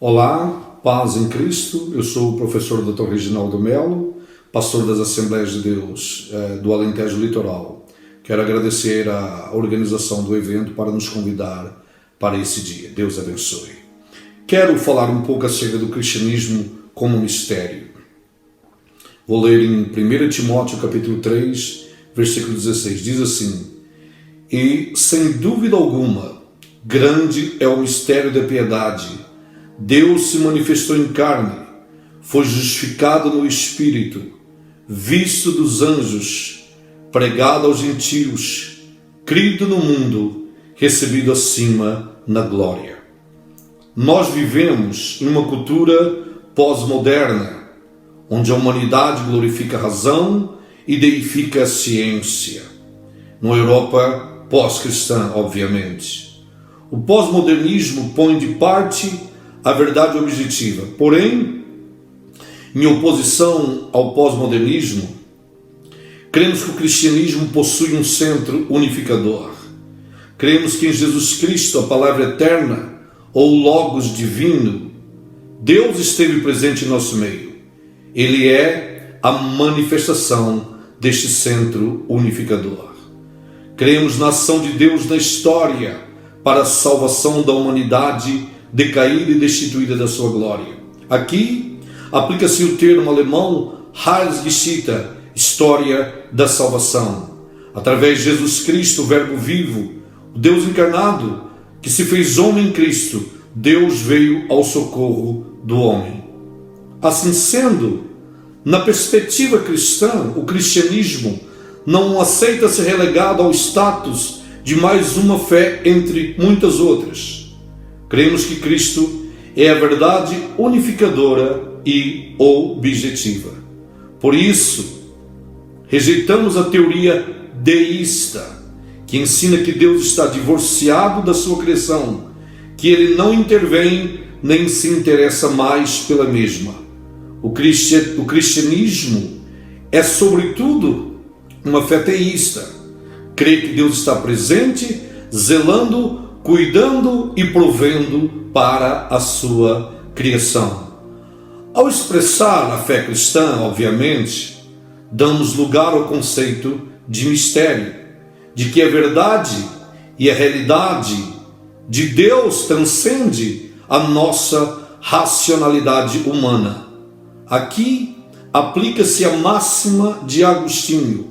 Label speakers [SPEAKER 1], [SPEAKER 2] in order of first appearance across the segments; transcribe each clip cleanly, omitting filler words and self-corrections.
[SPEAKER 1] Olá, paz em Cristo. Eu sou o professor Dr. Reginaldo Melo, pastor das Assembleias de Deus do Alentejo Litoral. Quero agradecer a organização do evento para nos convidar para esse dia. Deus abençoe. Quero falar um pouco acerca do cristianismo como mistério. Vou ler em 1 Timóteo capítulo 3, versículo 16. Diz assim: E, sem dúvida alguma, grande é o mistério da piedade. Deus se manifestou em carne, foi justificado no Espírito, visto dos anjos, pregado aos gentios, crido no mundo, recebido acima na glória. Nós vivemos em uma cultura pós-moderna, onde a humanidade glorifica a razão e deifica a ciência. Numa Europa pós-cristã, obviamente. O pós-modernismo põe de parte a verdade objetiva. Porém, em oposição ao pós-modernismo, cremos que o cristianismo possui um centro unificador. Cremos que em Jesus Cristo, a palavra eterna, ou Logos divino, Deus esteve presente em nosso meio. Ele é a manifestação deste centro unificador. Cremos na ação de Deus na história para a salvação da humanidade decaída e destituída da sua glória. Aqui aplica-se o termo alemão Heilsgeschichte, história da salvação. Através de Jesus Cristo, o Verbo vivo, o Deus encarnado, que se fez homem em Cristo, Deus veio ao socorro do homem. Assim sendo, na perspectiva cristã, o cristianismo não aceita ser relegado ao status de mais uma fé entre muitas outras. Cremos que Cristo é a verdade unificadora e objetiva. Por isso, rejeitamos a teoria deísta, que ensina que Deus está divorciado da sua criação, que ele não intervém nem se interessa mais pela mesma. O cristianismo é, sobretudo, uma fé teísta. Crê que Deus está presente, zelando, cuidando e provendo para a sua criação. Ao expressar a fé cristã, obviamente, damos lugar ao conceito de mistério, de que a verdade e a realidade de Deus transcende a nossa racionalidade humana. Aqui aplica-se a máxima de Agostinho: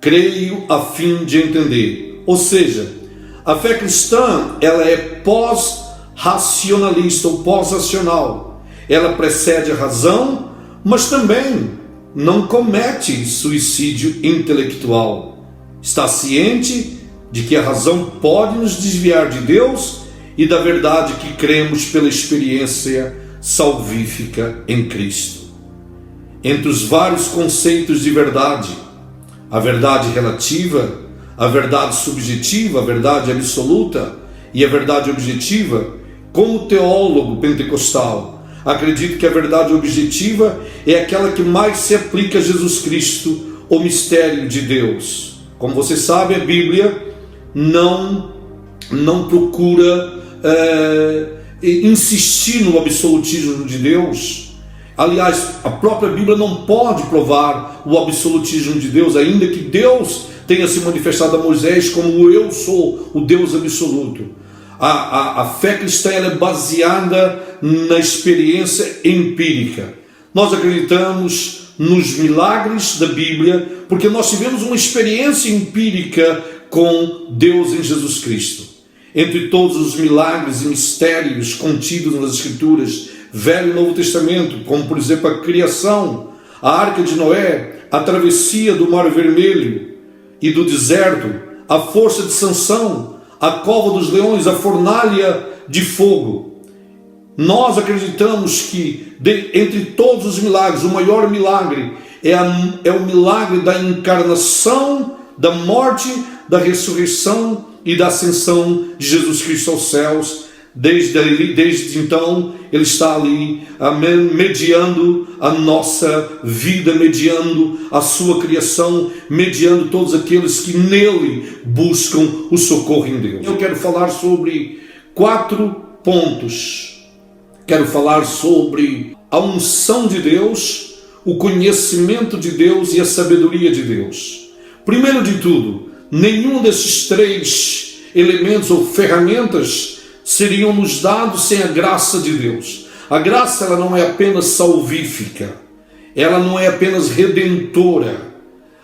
[SPEAKER 1] creio a fim de entender. Ou seja, a fé cristã, ela é pós-racionalista ou pós-racional. Ela precede a razão, mas também não comete suicídio intelectual. Está ciente de que a razão pode nos desviar de Deus e da verdade que cremos pela experiência salvífica em Cristo. Entre os vários conceitos de verdade, a verdade relativa, a verdade subjetiva, a verdade absoluta e a verdade objetiva, como teólogo pentecostal, acredito que a verdade objetiva é aquela que mais se aplica a Jesus Cristo, o mistério de Deus. Como você sabe, a Bíblia não procura insistir no absolutismo de Deus. Aliás, a própria Bíblia não pode provar o absolutismo de Deus, ainda que Deus tenha se manifestado a Moisés como eu sou o Deus absoluto. A fé cristã é baseada na experiência empírica. Nós acreditamos nos milagres da Bíblia porque nós tivemos uma experiência empírica com Deus em Jesus Cristo. Entre todos os milagres e mistérios contidos nas Escrituras, Velho e Novo Testamento, como por exemplo a criação, a Arca de Noé, a travessia do Mar Vermelho e do deserto, a força de Sansão, a cova dos leões, a fornalha de fogo. Nós acreditamos que entre todos os milagres, o maior milagre é o milagre da encarnação, da morte, da ressurreição e da ascensão de Jesus Cristo aos céus. Desde então, Ele está ali mediando a nossa vida, mediando a sua criação, mediando todos aqueles que nele buscam o socorro em Deus. Eu quero falar sobre 4 pontos quero falar sobre a unção de Deus, o conhecimento de Deus e a sabedoria de Deus. Primeiro de tudo, nenhum desses três elementos ou ferramentas seriam nos dados sem a graça de Deus. A graça, ela não é apenas salvífica, ela não é apenas redentora.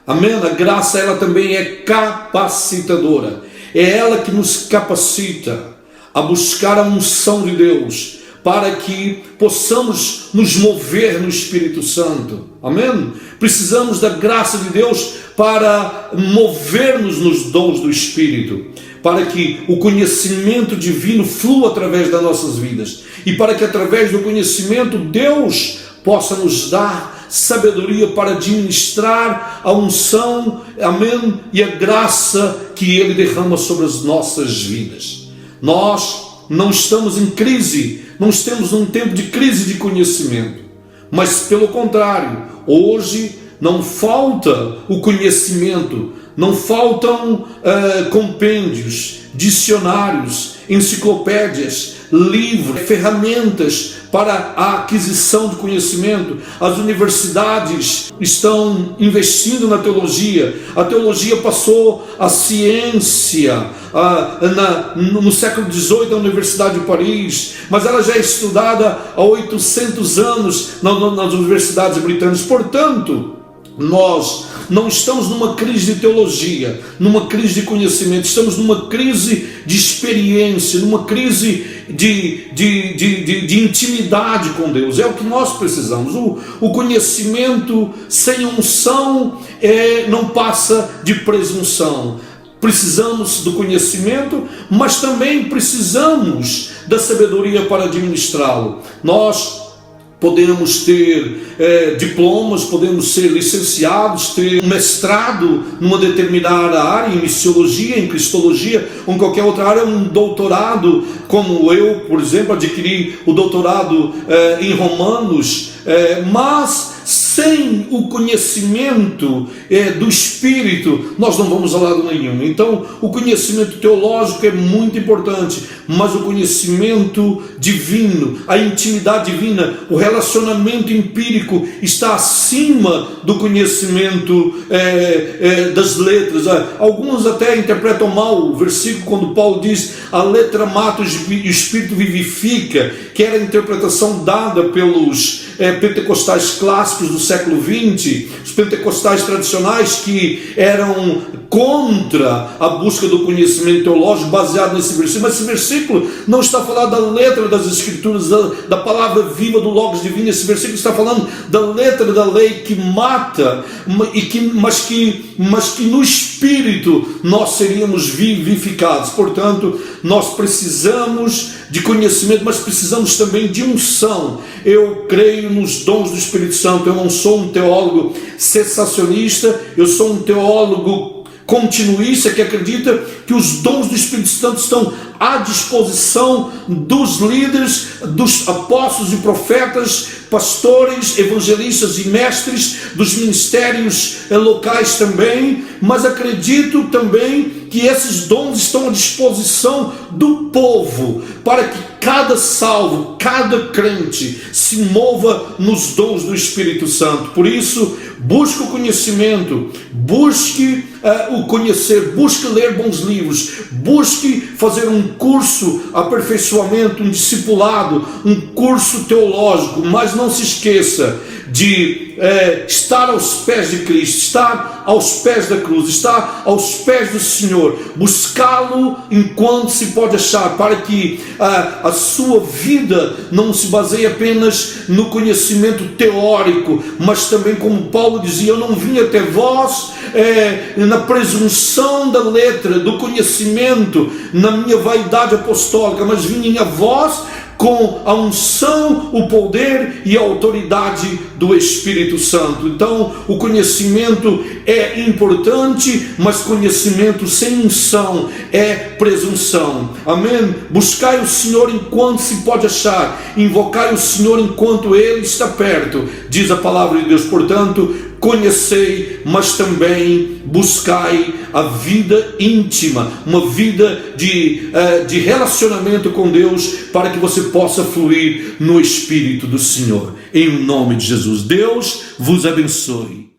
[SPEAKER 1] Amém? A graça, ela também é capacitadora. É ela que nos capacita a buscar a unção de Deus, para que possamos nos mover no Espírito Santo. Amém? Precisamos da graça de Deus para mover-nos nos dons do Espírito, para que o conhecimento divino flua através das nossas vidas, e para que através do conhecimento Deus possa nos dar sabedoria para administrar a unção, amém, e a graça que Ele derrama sobre as nossas vidas. Nós não estamos em crise, não estamos num tempo de crise de conhecimento, mas pelo contrário, hoje não falta o conhecimento, não faltam compêndios, dicionários, enciclopédias, livros, ferramentas para a aquisição de conhecimento. As universidades estão investindo na teologia. A teologia passou a ciência no século XVIII na Universidade de Paris, mas ela já é estudada há 800 anos nas universidades britânicas. Portanto, nós não estamos numa crise de teologia, numa crise de conhecimento, estamos numa crise de experiência, numa crise de intimidade com Deus. É o que nós precisamos. O conhecimento sem unção não passa de presunção. Precisamos do conhecimento, mas também precisamos da sabedoria para administrá-lo. Nós podemos ter diplomas, podemos ser licenciados, ter um mestrado numa determinada área, em missiologia, em cristologia, ou em qualquer outra área, um doutorado, como eu, por exemplo, adquiri o doutorado em Romanos, mas sem o conhecimento do Espírito, nós não vamos a lado nenhum. Então, o conhecimento teológico é muito importante, mas o conhecimento divino, a intimidade divina, o relacionamento empírico está acima do conhecimento das letras. Alguns até interpretam mal o versículo quando Paulo diz: a letra mata e o Espírito vivifica, que era a interpretação dada pelos pentecostais clássicos do século XX, os pentecostais tradicionais que eram contra a busca do conhecimento teológico baseado nesse versículo. Mas esse versículo não está falando da letra das Escrituras, da palavra viva do Logos Divino. Esse versículo está falando da letra da lei que mata, mas que no Espírito nós seríamos vivificados. Portanto, nós precisamos de conhecimento, mas precisamos também de unção. Eu creio nos dons do Espírito Santo. Eu não sou um teólogo cessacionista, eu sou um teólogo continuista que acredita que os dons do Espírito Santo estão à disposição dos líderes, dos apóstolos e profetas, pastores, evangelistas e mestres, dos ministérios locais também, mas acredito também que esses dons estão à disposição do povo, para que cada salvo, cada crente se mova nos dons do Espírito Santo. Por isso, busque o conhecimento, busque o conhecer, busque ler bons livros, busque fazer um curso, aperfeiçoamento, um discipulado, um curso teológico, mas não se esqueça de estar aos pés de Cristo, estar aos pés da cruz, estar aos pés do Senhor, buscá-lo enquanto se pode achar, para que a sua vida não se baseie apenas no conhecimento teórico, mas também, como Paulo dizia: eu não vim até vós na presunção da letra, do conhecimento, na minha vaidade apostólica, mas vim a vós com a unção, o poder e a autoridade do Espírito Santo. Então, o conhecimento é importante, mas conhecimento sem unção é presunção. Amém? Buscai o Senhor enquanto se pode achar, invocai o Senhor enquanto Ele está perto, diz a palavra de Deus. Portanto, conhecei, mas também buscai a vida íntima, uma vida de relacionamento com Deus, para que você possa fluir no Espírito do Senhor. Em nome de Jesus, Deus vos abençoe.